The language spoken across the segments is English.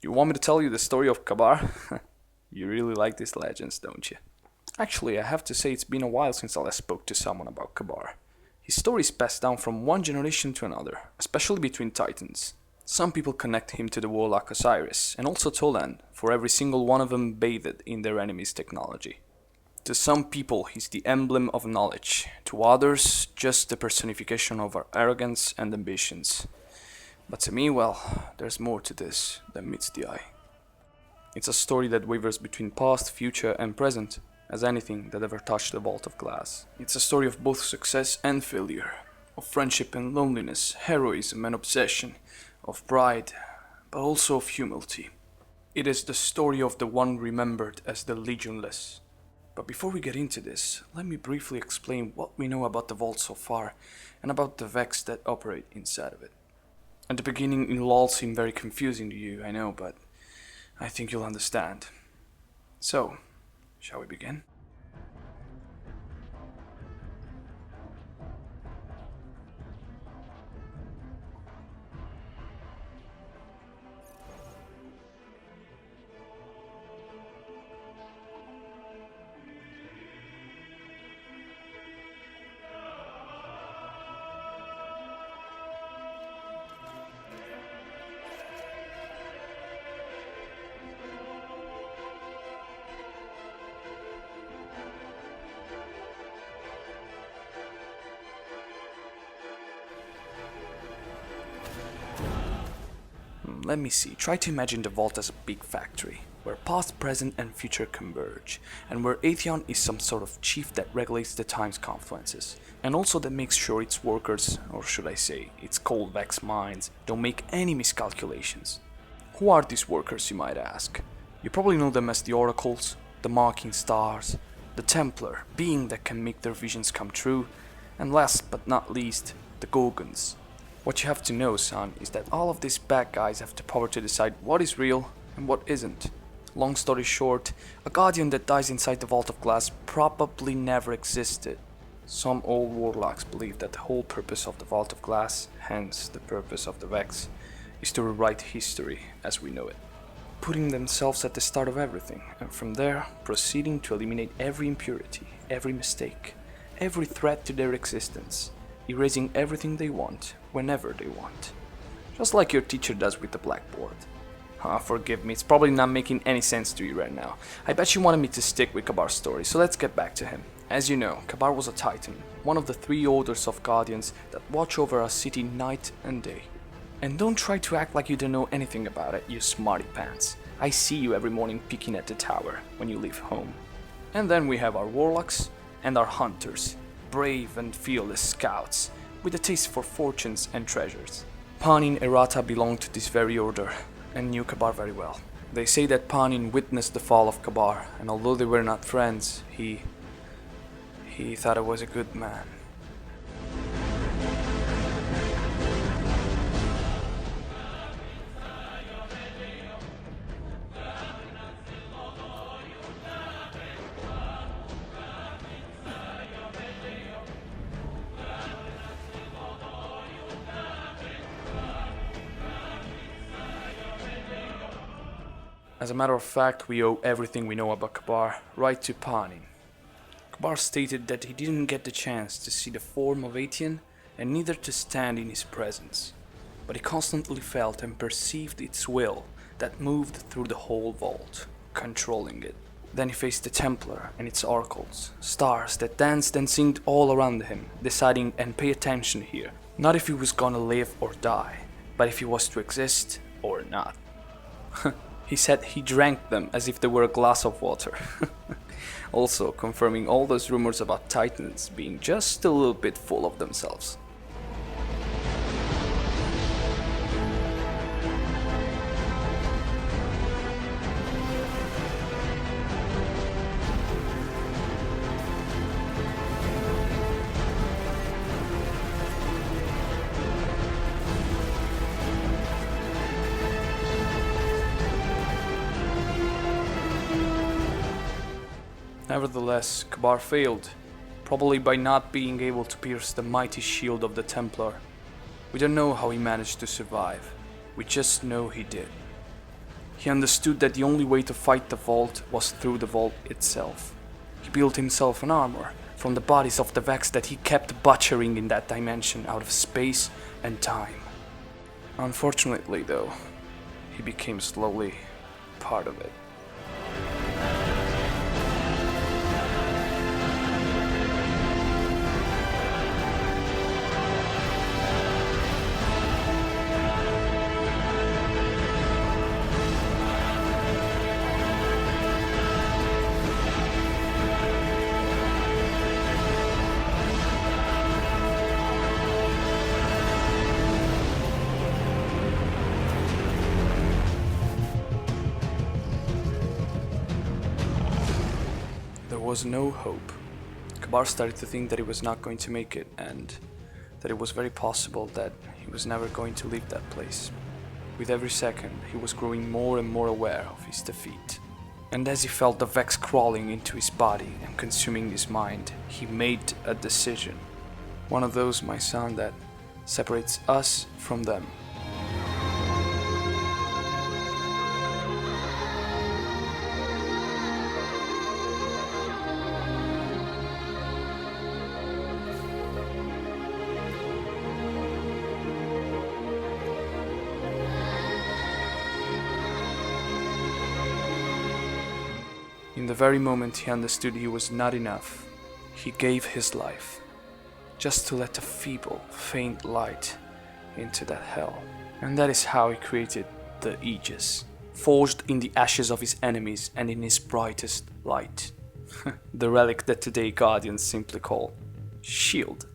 You want me to tell you the story of Kabr? You really like these legends, don't you? Actually, I have to say it's been a while since I last spoke to someone about Kabr. His story is passed down from one generation to another, especially between titans. Some people connect him to the warlock Osiris, and also Tolan, for every single one of them bathed in their enemy's technology. To some people, he's the emblem of knowledge. To others, just the personification of our arrogance and ambitions. But to me, well, there's more to this than meets the eye. It's a story that wavers between past, future, and present, as anything that ever touched the vault of glass. It's a story of both success and failure, of friendship and loneliness, heroism and obsession, of pride, but also of humility. It is the story of the one remembered as the Legionless. But before we get into this, let me briefly explain what we know about the vault so far, and about the Vex that operate inside of it. At the beginning, it'll all seem very confusing to you, I know, but I think you'll understand. So, shall we begin? Let me see. Try to imagine the vault as a big factory, where past, present, and future converge, and where Atheon is some sort of chief that regulates the time's confluences, and also that makes sure its workers, or should I say, its cold Vex minds, don't make any miscalculations. Who are these workers, you might ask? You probably know them as the Oracles, the Marking Stars, the Templar, being that can make their visions come true, and last but not least, the Gorgons. What you have to know, son, is that all of these bad guys have the power to decide what is real and what isn't. Long story short, a guardian that dies inside the Vault of Glass probably never existed. Some old warlocks believe that the whole purpose of the Vault of Glass, hence the purpose of the Vex, is to rewrite history as we know it, putting themselves at the start of everything, and from there proceeding to eliminate every impurity, every mistake, every threat to their existence, erasing everything they want, whenever they want. Just like your teacher does with the blackboard. Forgive me, it's probably not making any sense to you right now. I bet you wanted me to stick with Kabr's story, so let's get back to him. As you know, Kabr was a titan, one of the three orders of guardians that watch over our city night and day. And don't try to act like you don't know anything about it, you smarty pants. I see you every morning peeking at the tower when you leave home. And then we have our warlocks and our hunters, brave and fearless scouts, with a taste for fortunes and treasures. Panin Errata belonged to this very order, and knew Kabr very well. They say that Panin witnessed the fall of Kabr, and although they were not friends, he thought I was a good man. As a matter of fact, we owe everything we know about Kabr right to Panin. Kabr stated that he didn't get the chance to see the form of Atheon and neither to stand in his presence, but he constantly felt and perceived its will that moved through the whole vault, controlling it. Then he faced the Templar and its oracles, stars that danced and singed all around him, deciding and pay attention here, not if he was gonna live or die, but if he was to exist or not. He said he drank them as if they were a glass of water. Also confirming all those rumors about titans being just a little bit full of themselves. Nevertheless, Kabr failed, probably by not being able to pierce the mighty shield of the Templar. We don't know how he managed to survive, we just know he did. He understood that the only way to fight the vault was through the vault itself. He built himself an armor from the bodies of the Vex that he kept butchering in that dimension out of space and time. Unfortunately though, he became slowly part of it. There was no hope. Kabr started to think that he was not going to make it, and that it was very possible that he was never going to leave that place. With every second, he was growing more and more aware of his defeat. And as he felt the Vex crawling into his body and consuming his mind, he made a decision. One of those, my son, that separates us from them. In the very moment he understood he was not enough, he gave his life, just to let a feeble, faint light into that hell. And that is how he created the Aegis, forged in the ashes of his enemies and in his brightest light. The relic that today Guardians simply call Shield.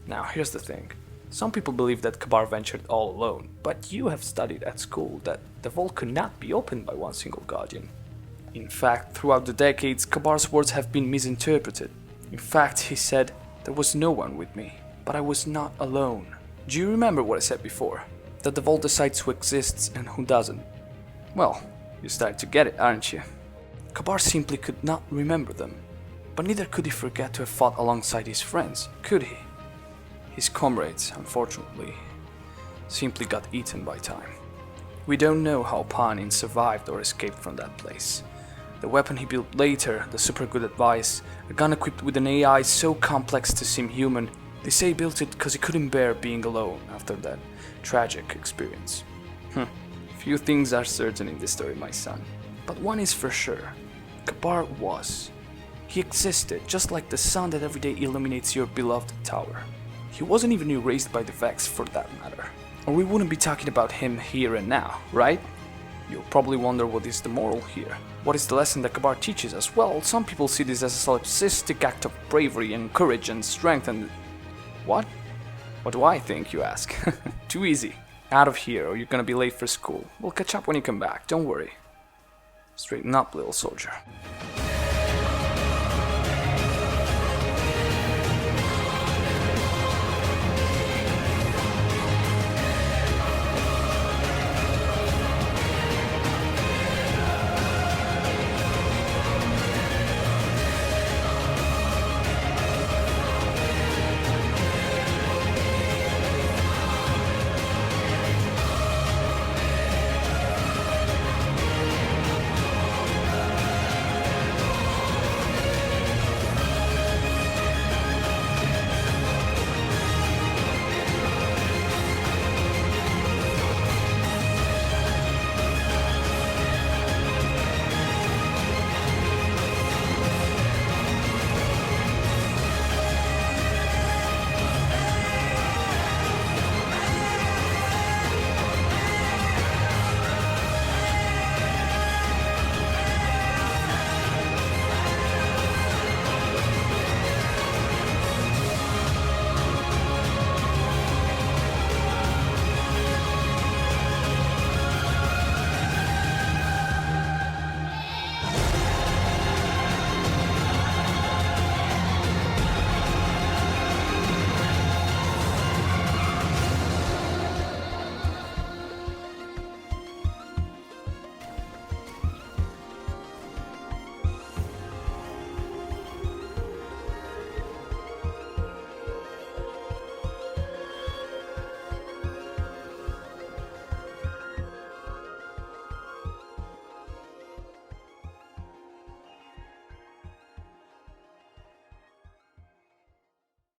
Now here's the thing. Some people believe that Kabr ventured all alone, but you have studied at school that the vault could not be opened by one single Guardian. In fact, throughout the decades, Kabar's words have been misinterpreted. In fact, he said, "There was no one with me, but I was not alone." Do you remember what I said before? That the vault decides who exists and who doesn't? Well, you're starting to get it, aren't you? Kabr simply could not remember them, but neither could he forget to have fought alongside his friends, could he? His comrades, unfortunately, simply got eaten by time. We don't know how Panin survived or escaped from that place. The weapon he built later, the super good advice, a gun equipped with an AI so complex to seem human, they say he built it because he couldn't bear being alone after that tragic experience. Few things are certain in this story, my son. But one is for sure. Kabr was. He existed, just like the sun that every day illuminates your beloved tower. He wasn't even erased by the Vex for that matter. Or we wouldn't be talking about him here and now, right? You'll probably wonder what is the moral here. What is the lesson that Kabr teaches us? Well, some people see this as a solipsistic act of bravery and courage and strength and... What? What do I think, you ask? Too easy. Out of here or you're gonna be late for school. We'll catch up when you come back, don't worry. Straighten up, little soldier.